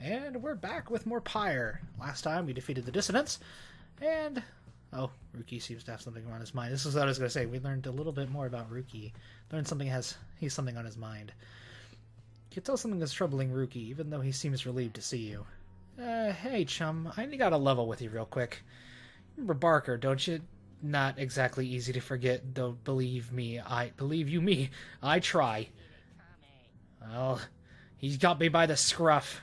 And we're back with more Pyre. Last time we defeated the Dissonants, and... oh, Ruki seems to have something on his mind. This is what I was going to say. We learned a little bit more about Ruki. Learned he's something on his mind. You can tell something is troubling Ruki, even though he seems relieved to see you. Hey, chum. I got a level with you real quick. Remember Barker, don't you? Not exactly easy to forget, though believe me, I try. Well, he's got me by the scruff.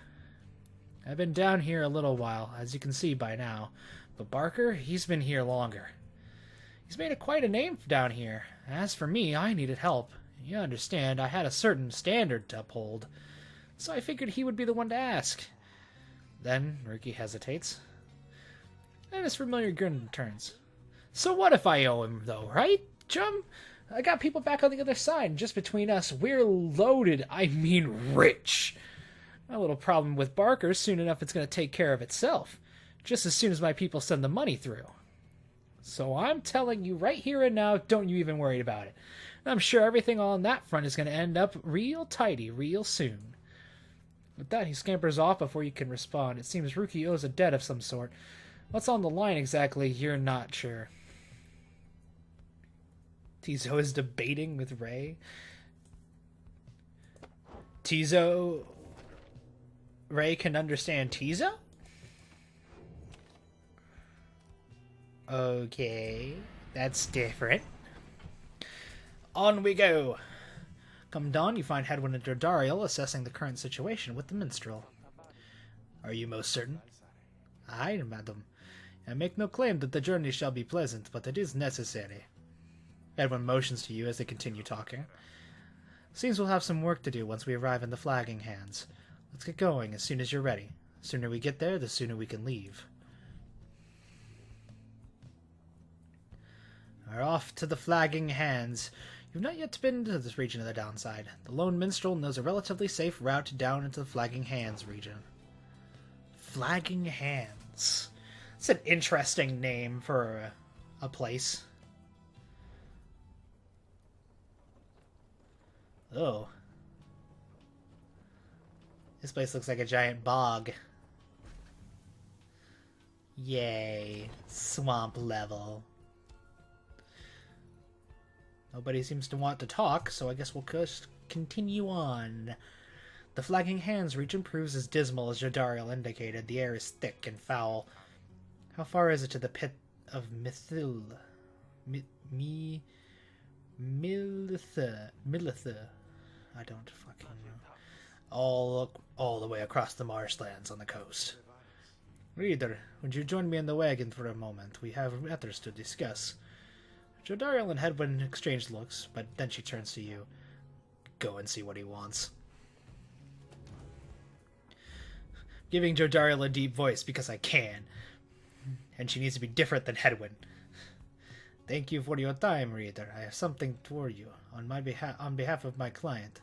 I've been down here a little while, as you can see by now, but Barker, he's been here longer. He's made quite a name down here. As for me, I needed help. You understand, I had a certain standard to uphold, so I figured he would be the one to ask. Then, Ruki hesitates, and his familiar grin returns. So what if I owe him, though, right, chum? I got people back on the other side, and just between us, we're loaded, I mean rich. My little problem with Barker, soon enough it's going to take care of itself, just as soon as my people send the money through. So I'm telling you right here and now, don't you even worry about it. I'm sure everything on that front is going to end up real tidy real soon. With that, he scampers off before you can respond. It seems Ruki owes a debt of some sort. What's on the line exactly, you're not sure. Tizo is debating with Ray. Ray can understand Tizo? Okay, that's different. On we go. Come dawn, you find Hedwyn and Dardariel assessing the current situation with the minstrel. Are you most certain? Aye, madam. I make no claim that the journey shall be pleasant, but it is necessary. Edwin motions to you as they continue talking. Seems we'll have some work to do once we arrive in the Flagging Hands. Let's get going as soon as you're ready. The sooner we get there, the sooner we can leave. We're off to the Flagging Hands. You've not yet been to this region of the downside. The lone minstrel knows a relatively safe route down into the Flagging Hands region. Flagging Hands. It's an interesting name for a place. Oh. This place looks like a giant bog. Yay. Swamp level. Nobody seems to want to talk, so I guess we'll just continue on. The Flagging Hands region proves as dismal as Jadariel indicated. The air is thick and foul. How far is it to the Pit of Millithe? Millithe. I don't fucking know. All the way across the marshlands on the coast. Reader, would you join me in the wagon for a moment? We have matters to discuss. Jodariel and Hedwyn exchange looks, but then she turns to you. Go and see what he wants. Giving Jodariel a deep voice because I can. And she needs to be different than Hedwyn. Thank you for your time, reader. I have something for you on behalf of my client.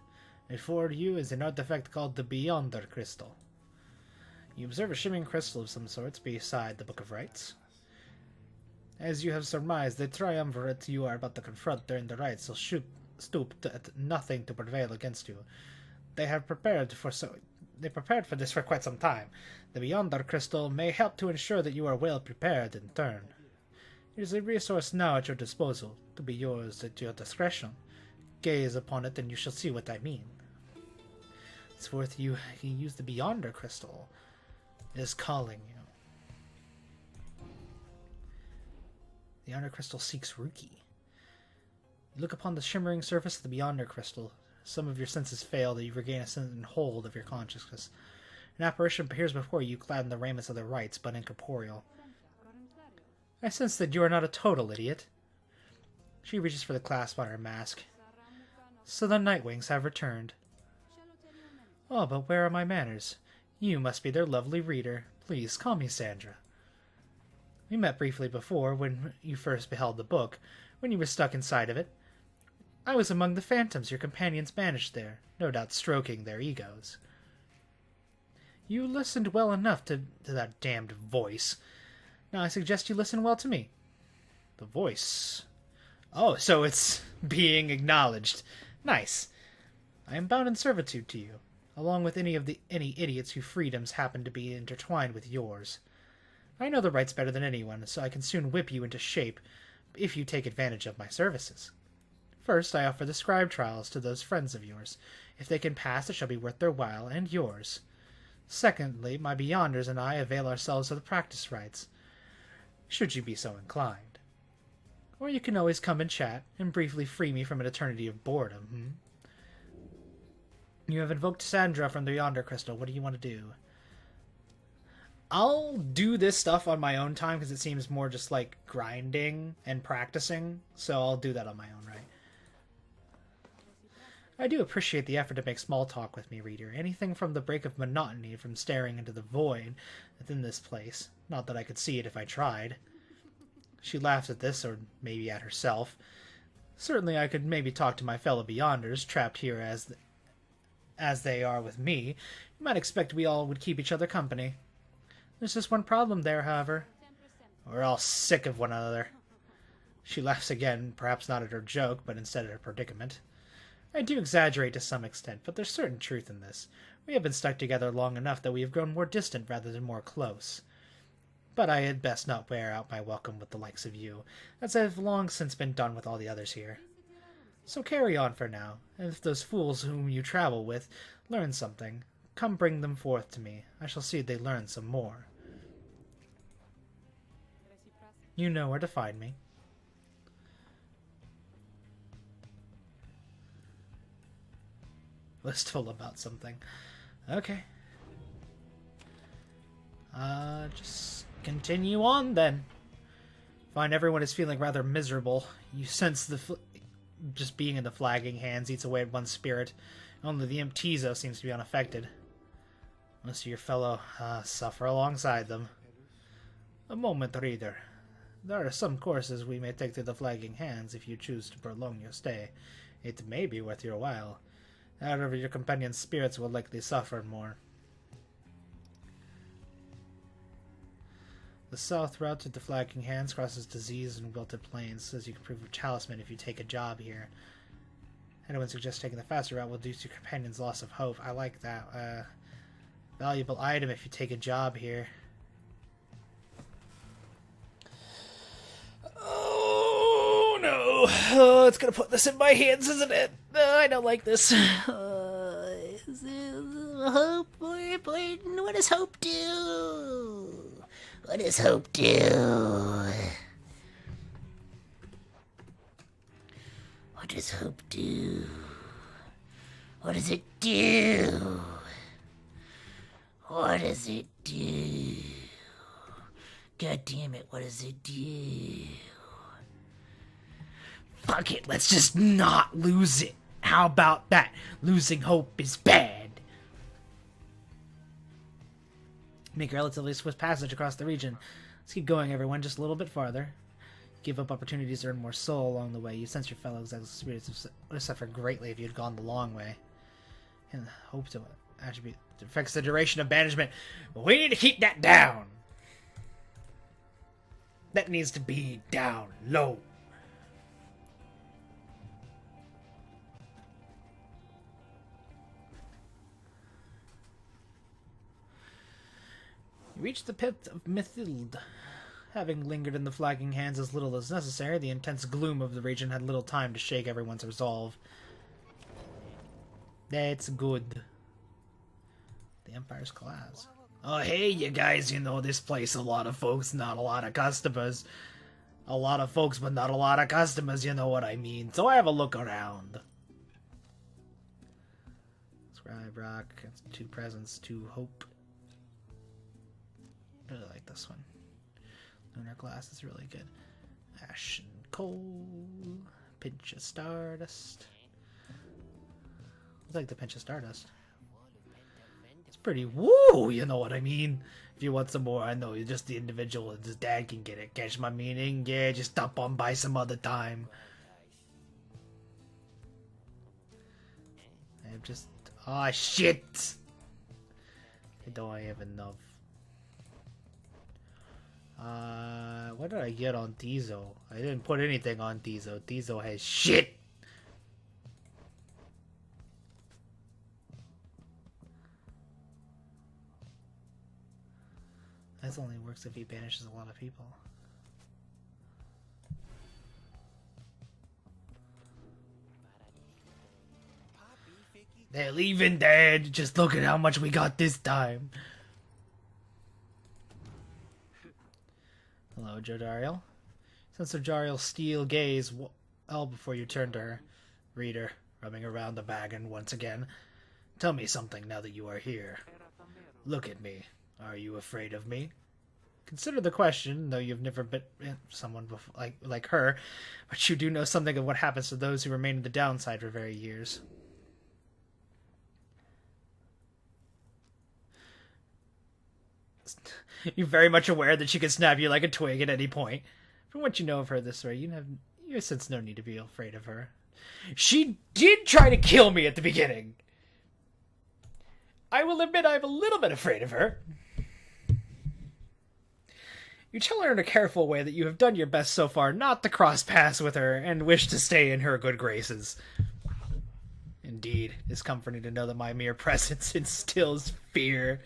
And for you is an artifact called the Beyonder Crystal. You observe a shimmering crystal of some sorts beside the Book of Rites. As you have surmised, the triumvirate you are about to confront during the rites will stoop at nothing to prevail against you. They prepared for this for quite some time. The Beyonder Crystal may help to ensure that you are well prepared in turn. It is a resource now at your disposal, to be yours at your discretion. Gaze upon it and you shall see what I mean. It's worth you use the Beyonder Crystal. It is calling you. The Beyonder Crystal seeks Ruki. You look upon the shimmering surface of the Beyonder Crystal. Some of your senses fail, that you regain a certain hold of your consciousness. An apparition appears before you, clad in the raiments of the rites, but incorporeal. I sense that you are not a total idiot. She reaches for the clasp on her mask. So the Nightwings have returned. Oh, but where are my manners? You must be their lovely reader. Please, call me Sandra. We met briefly before, when you first beheld the book, when you were stuck inside of it. I was among the phantoms your companions banished there, no doubt stroking their egos. You listened well enough to that damned voice. Now I suggest you listen well to me. The voice. Oh, so it's being acknowledged. Nice. I am bound in servitude to you. along with any idiots whose freedoms happen to be intertwined with yours. I know the rights better than anyone, so I can soon whip you into shape if you take advantage of my services. First, I offer the scribe trials to those friends of yours. If they can pass, it shall be worth their while, and yours. Secondly, my Beyonders and I avail ourselves of the practice rites, should you be so inclined. Or you can always come and chat, and briefly free me from an eternity of boredom, You have invoked Sandra from the Yonder Crystal. What do you want to do? I'll do this stuff on my own time, because it seems more just like grinding and practicing, so I'll do that on my own, right? I do appreciate the effort to make small talk with me, reader. Anything from the break of monotony from staring into the void within this place. Not that I could see it if I tried. She laughs at this, or maybe at herself. Certainly I could maybe talk to my fellow Beyonders, trapped here as they are with me. You might expect we all would keep each other company. There's just one problem there, however. We're all sick of one another. She laughs again, perhaps not at her joke, but instead at her predicament. I do exaggerate to some extent, but there's certain truth in this. We have been stuck together long enough that we have grown more distant rather than more close. But I had best not wear out my welcome with the likes of you, as I have long since been done with all the others here. So carry on for now, and if those fools whom you travel with learn something, come bring them forth to me. I shall see they learn some more. You know where to find me. Wistful about something. Okay. Just continue on then. Find everyone is feeling rather miserable. You sense just being in the flagging hands eats away at one's spirit. Only the imp Tizo seems to be unaffected. Most of your fellow suffer alongside them. A moment, reader. There are some courses we may take to the flagging hands if you choose to prolong your stay. It may be worth your while. However, your companion's spirits will likely suffer more. The south route to the Flagging Hands crosses disease and wilted plains, says you can prove a talisman if you take a job here. Anyone suggests taking the faster route will reduce your companion's loss of hope. I like that. Valuable item if you take a job here. Oh no! Oh, it's gonna put this in my hands, isn't it? I don't like this. Hope, what does hope do? What does hope do? What does hope do? What does it do? What does it do? God damn it, what does it do? Fuck it, let's just not lose it. How about that? Losing hope is bad. Make a relatively swift passage across the region. Let's keep going, everyone, just a little bit farther. Give up opportunities to earn more soul along the way. You sense your fellow exiled spirits would have suffered greatly if you had gone the long way. And hope to attribute affects the duration of banishment. But we need to keep that down. That needs to be down low. You reach the Pit of Millithe. Having lingered in the flagging hands as little as necessary, the intense gloom of the region had little time to shake everyone's resolve. That's good. The Empire's collapse. Oh, hey, you guys, you know this place. A lot of folks, not a lot of customers. A lot of folks, but not a lot of customers, you know what I mean. So I have a look around. Scribe Rock, 2 presents, 2 hope. I really like this one. Lunar Glass is really good. Ash and Coal. Pinch of Stardust. I like the Pinch of Stardust. It's pretty woo, you know what I mean? If you want some more, I know you're just the individual and his dad can get it. Catch my meaning? Yeah, just stop on by some other time. I'm just... Oh, shit! I don't have enough. What did I get on Tizo? I didn't put anything on Tizo. Tizo has shit! This only works if he banishes a lot of people. They're leaving, Dad. Just look at how much we got this time. Hello, Jodariel. Sense of Jariel's steel gaze well before you turn to her. Reader, rubbing around the wagon once again. Tell me something now that you are here. Look at me. Are you afraid of me? Consider the question, though you've never been someone before, like her, but you do know something of what happens to those who remain in the downside for very years. You're very much aware that she can snap you like a twig at any point. From what you know of her this way, you sense no need to be afraid of her. She did try to kill me at the beginning. I will admit I'm a little bit afraid of her. You tell her in a careful way that you have done your best so far not to cross paths with her and wish to stay in her good graces. Indeed, it's comforting to know that my mere presence instills fear.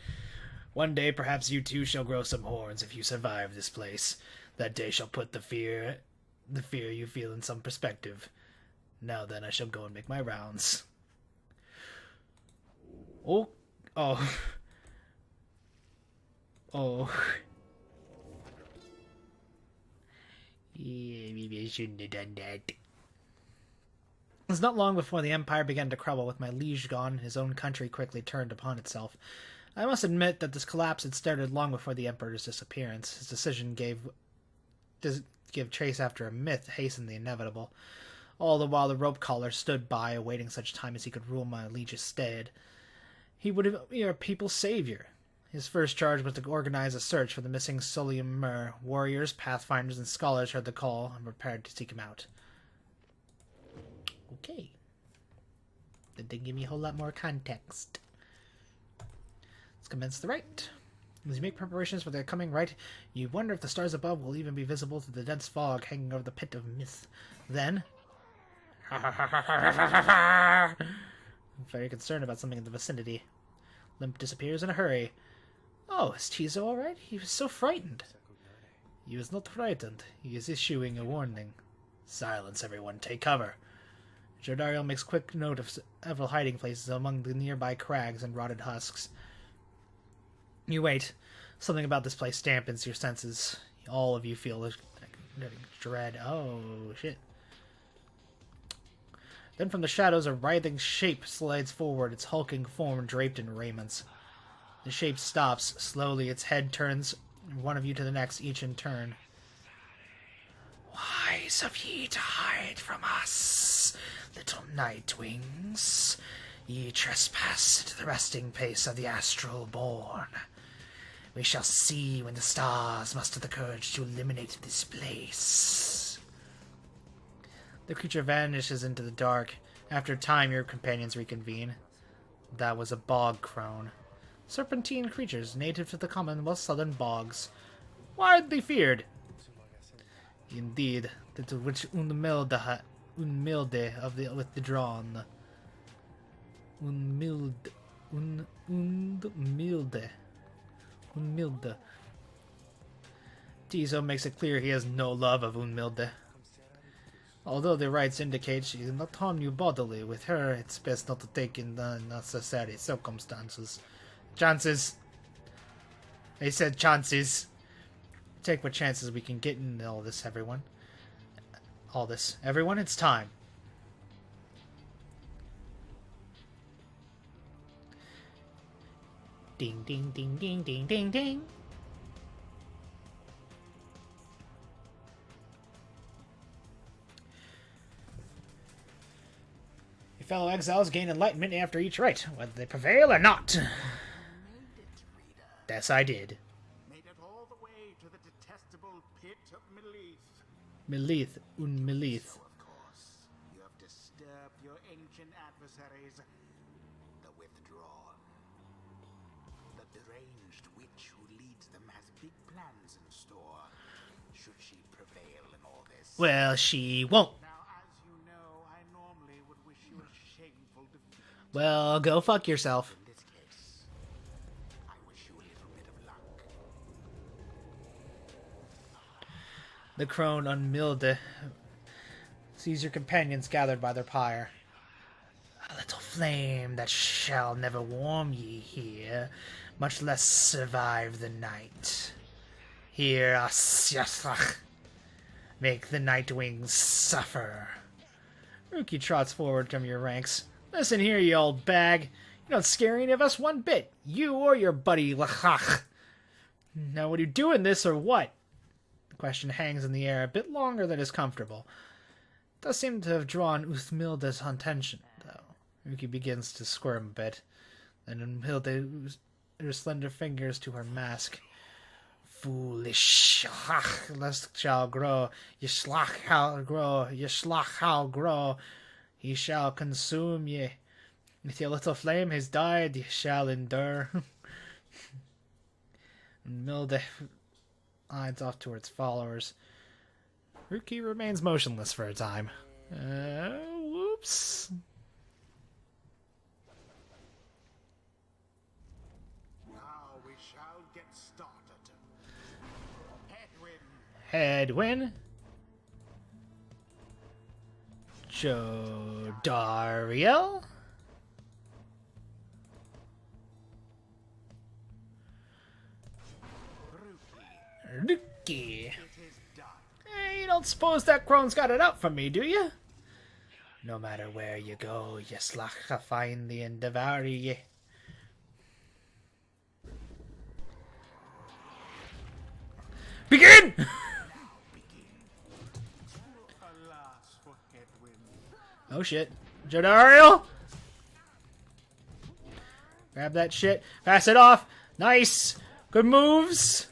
One day, perhaps you too shall grow some horns if you survive this place. That day shall put the fear you feel in some perspective. Now then, I shall go and make my rounds. Oh. Yeah, maybe I shouldn't have done that. It was not long before the Empire began to crumble. With my liege gone, his own country quickly turned upon itself. I must admit that this collapse had started long before the Emperor's disappearance. His decision to give chase after a myth hastened the inevitable. All the while the rope collar stood by, awaiting such time as he could rule my liege's stead. He would be our people's savior. His first charge was to organize a search for the missing Solium Mur. Warriors, pathfinders, and scholars heard the call and prepared to seek him out. Okay. That didn't give me a whole lot more context. Let's commence the rite. As you make preparations for their coming rite, you wonder if the stars above will even be visible through the dense fog hanging over the Pit of Millithe. Then... I'm very concerned about something in the vicinity. Limp disappears in a hurry. Oh, is Tizo all right? He was so frightened. He was not frightened. He is issuing a warning. Silence, everyone. Take cover. Jodariel makes quick note of several hiding places among the nearby crags and rotted husks. You wait. Something about this place dampens your senses. All of you feel dread. Oh, shit. Then from the shadows, a writhing shape slides forward, its hulking form draped in raiments. The shape stops. Slowly, its head turns one of you to the next, each in turn. Wise of ye to hide from us, little Nightwings. Ye trespass into the resting place of the astral born. We shall see when the stars muster the courage to eliminate this place. The creature vanishes into the dark. After a time, your companions reconvene. That was a bog crone. Serpentine creatures native to the Commonwealth's southern bogs. Widely feared. Indeed, to which Unmilde of the Withdrawn. Unmilde. Tizo makes it clear he has no love of Unmilde. Although the rites indicate she will not harm you bodily, with her it's best not to take in the necessary circumstances. Chances. They said chances. Take what chances we can get in all this, everyone. Everyone, it's time. Ding, ding, ding, ding, ding, ding, ding. Your fellow exiles gain enlightenment after each rite, whether they prevail or not. Yes, I did. Made it all the way to the detestable Pit of Millithe. Millithe, Millithe. So, of course, you have disturbed your ancient adversaries, the Withdrawn. The deranged witch who leads them has big plans in store, should she prevail in all this. Well, she won't. Now, as you know, I normally would wish you a shameful defeat. Well, go fuck yourself. In this case, I wish you a little bit of luck. The crone on Millithe sees your companions gathered by their pyre. A little flame that shall never warm ye here, much less survive the night. Here, Asyaslach, make the Nightwings suffer. Ruki trots forward from your ranks. Listen here, you old bag. You don't scare any of us one bit. You or your buddy Lachach. Now, would you doing this or what? The question hangs in the air a bit longer than is comfortable. It does seem to have drawn Uthmilda's attention, though. Ruki begins to squirm a bit. Then Uthmilda her slender fingers to her mask. Foolish, lust shall grow, Yishlach shall grow, Yishlach shall grow, he shall consume ye. With your little flame his died, ye shall endure. And Millithe hides off towards followers. Ruki remains motionless for a time. Whoops. Headwind. Jodariel. Ruki. Hey, you don't suppose that crone's got it up for me, do you? No matter where you go, you slach find the and devour ye. Begin! Oh shit. Jodariel! Grab that shit. Pass it off. Nice. Good moves.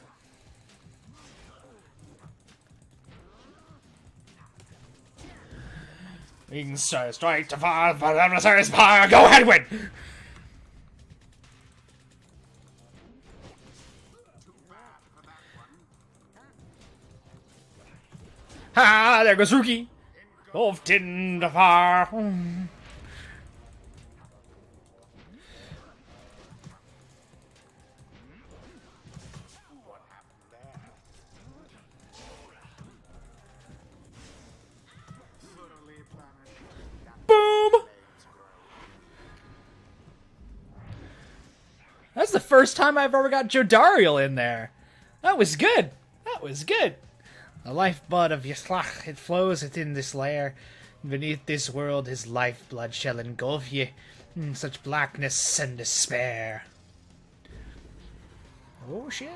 We can strike to fire for the adversary's fire. Go ahead, win! Ha! There goes Ruki. Wolf didn't fire. Boom! That's the first time I've ever got Jodariel in there. That was good. That was good. The lifeblood of Yishlach, it flows within this lair. Beneath this world his lifeblood shall engulf ye in such blackness and despair. Oh shit.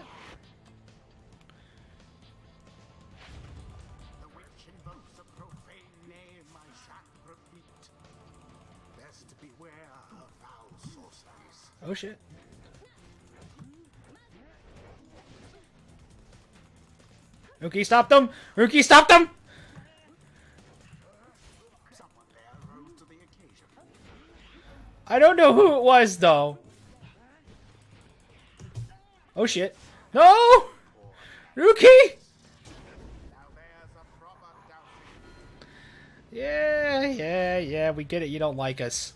The witch invokes a profane name I shan't repeat. Best beware her foul sorceries. Oh shit. Ruki stopped them! Ruki stopped them! Someone there rose to the occasion. I don't know who it was though. Oh shit. No! Ruki! Now there's a proper doubting. Yeah, we get it. You don't like us.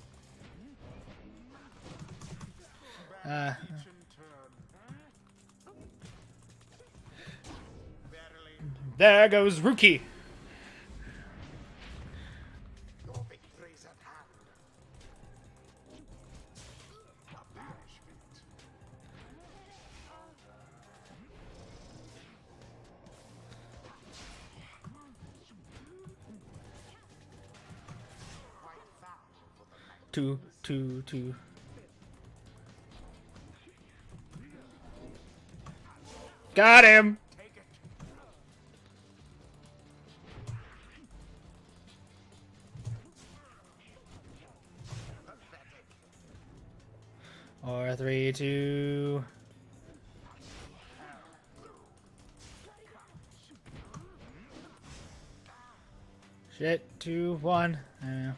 There goes Ruki. Your victory's at hand. A banishment. Quite foul for the night. Two. Got him. Take it. Pathetic. Or 3, 2. Shit, 2, 1. I don't know.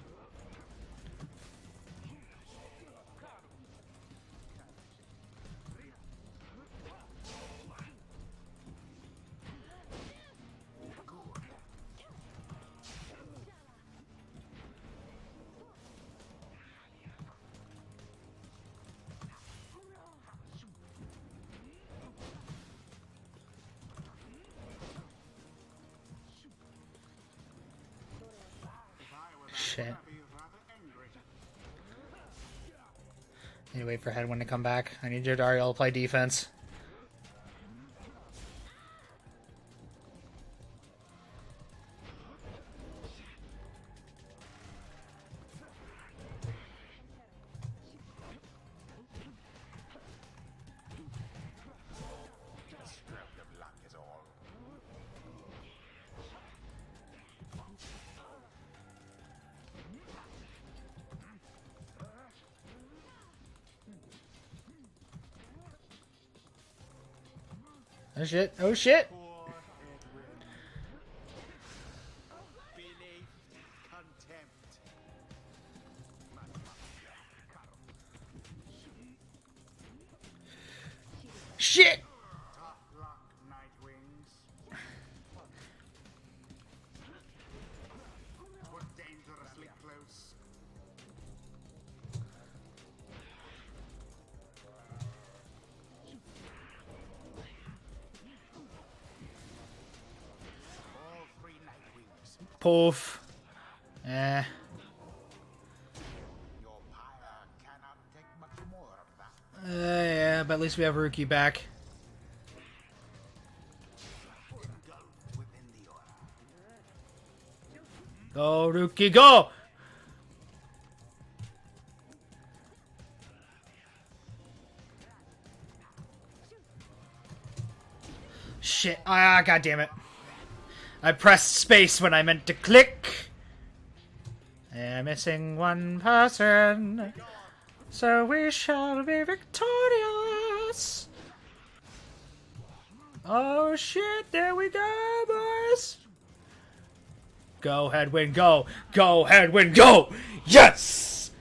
shit. Gonna be rather angry. Need to wait for Headwind to come back. I need your Dariel to play defense. Stroke of luck is all. Oh shit, oh shit! Poor Edwin. Beneath contempt. Shit! Tough luck, Nightwings. We're dangerously close. All three Nightwings. Poof. Your pyre cannot take much more of that. Yeah, but at least we have Rookie back. Engulfed within the aura. Go, Rookie, go! Shit. Ah, god damn it. I pressed space when I meant to click. I'm missing one person. So we shall be victorious. Oh shit, there we go, boys. Go, Headwind, go. Go, Headwind, go. Yes!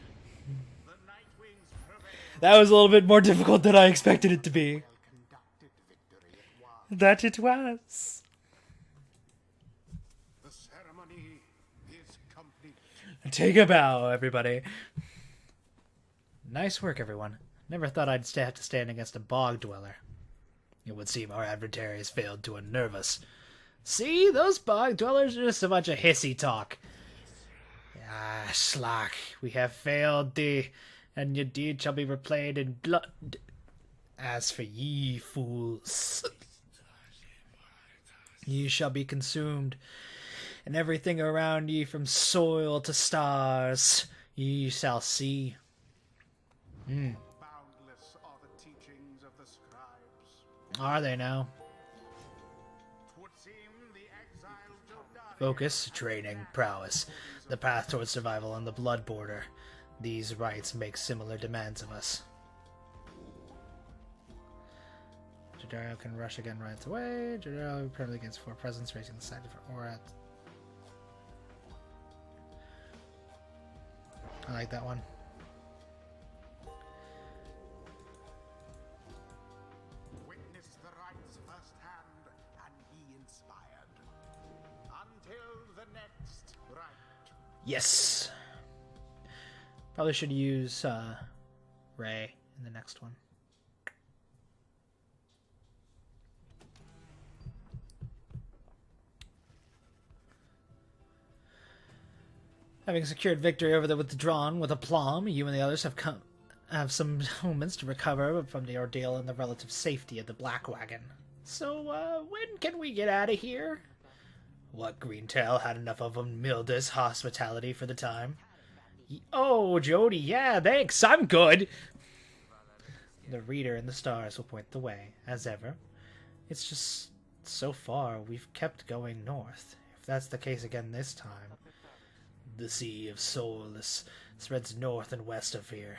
The Nightwings prevail. That was a little bit more difficult than I expected it to be. Conducted victory it was. That it was. The ceremony is complete. Take a bow, everybody. Nice work, everyone. Never thought I'd have to stand against a bog dweller. It would seem our adversaries failed to unnerve us. See, those bog dwellers are just a bunch of hissy talk. Ah, Slack, we have failed thee, and your deed shall be replayed in blood. As for ye, fools, ye shall be consumed, and everything around ye from soil to stars ye shall see. Boundless are the teachings of the scribes. Are they now? 'Twould seem the exiled Jordanians Focus, training, prowess, the path towards survival on the blood border. These rites make similar demands of us. Jadario can rush again right away. Jadario permanently gains 4 presence, raising the side for aura. I like that one. witnessed the rites firsthand and be inspired. Until the next rite. Yes! Probably should use Ray in the next one. Having secured victory over the Withdrawn with aplomb, you and the others have some moments to recover from the ordeal and the relative safety of the Black Wagon. So, when can we get out of here? What, Greentail had enough of Milda's hospitality for the time? Oh, Jody, yeah, thanks, I'm good! The reader and the stars will point the way, as ever. It's just, so far, we've kept going north. If that's the case again this time. The Sea of Soulless spreads north and west of here.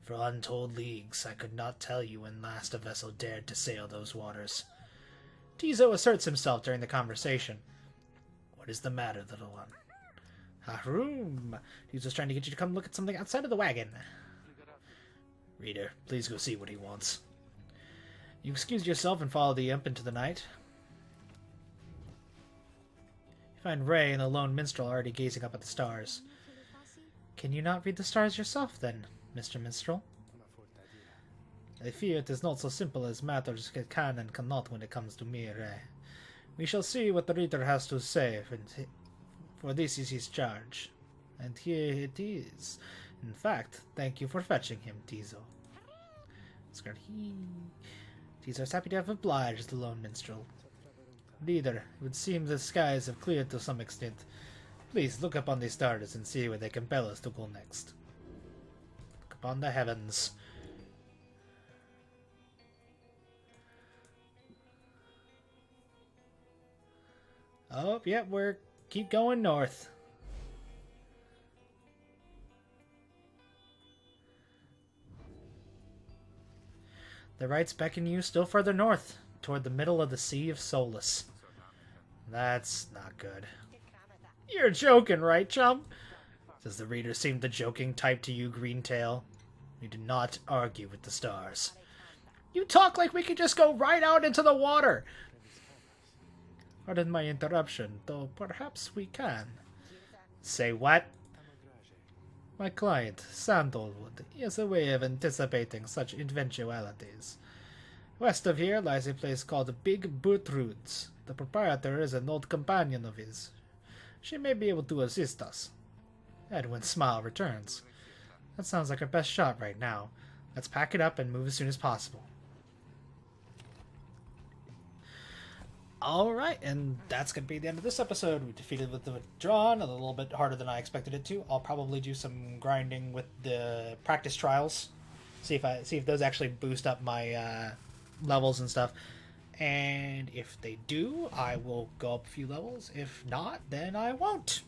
For untold leagues, I could not tell you when last a vessel dared to sail those waters. Tizo asserts himself during the conversation. What is the matter, little one? Haroom! Tizo's trying to get you to come look at something outside of the wagon. Reader, please go see what he wants. You excuse yourself and follow the imp into the night. Find Ray and the lone minstrel already gazing up at the stars. Can you not read the stars yourself, then, Mr. Minstrel? I fear it is not so simple as matters can and cannot when it comes to me, Ray. We shall see what the reader has to say, for this is his charge. And here it is. In fact, thank you for fetching him, Tizo. Tizo's happy to have obliged the lone minstrel. Leader, it would seem the skies have cleared to some extent. Please look up on the stars and see where they compel us to go next. Look upon the heavens. Oh, yep, we're keep going north. The rights beckon you still further north, toward the middle of the Sea of Solus. That's not good. You're joking, right, chum? Does the reader seem the joking type to you, Greentail? We do not argue with the stars. You talk like we could just go right out into the water! Pardon my interruption, though perhaps we can. Say what? My client, Sandalwood, has a way of anticipating such eventualities. West of here lies a place called Big Bootroods. The proprietor is an old companion of his. She may be able to assist us. Edwin's smile returns. That sounds like our best shot right now. Let's pack it up and move as soon as possible. Alright, and that's going to be the end of this episode. We defeated with the Withdrawn, a little bit harder than I expected it to. I'll probably do some grinding with the practice trials. See if those actually boost up my levels and stuff. And if they do, I will go up a few levels. If not, then I won't.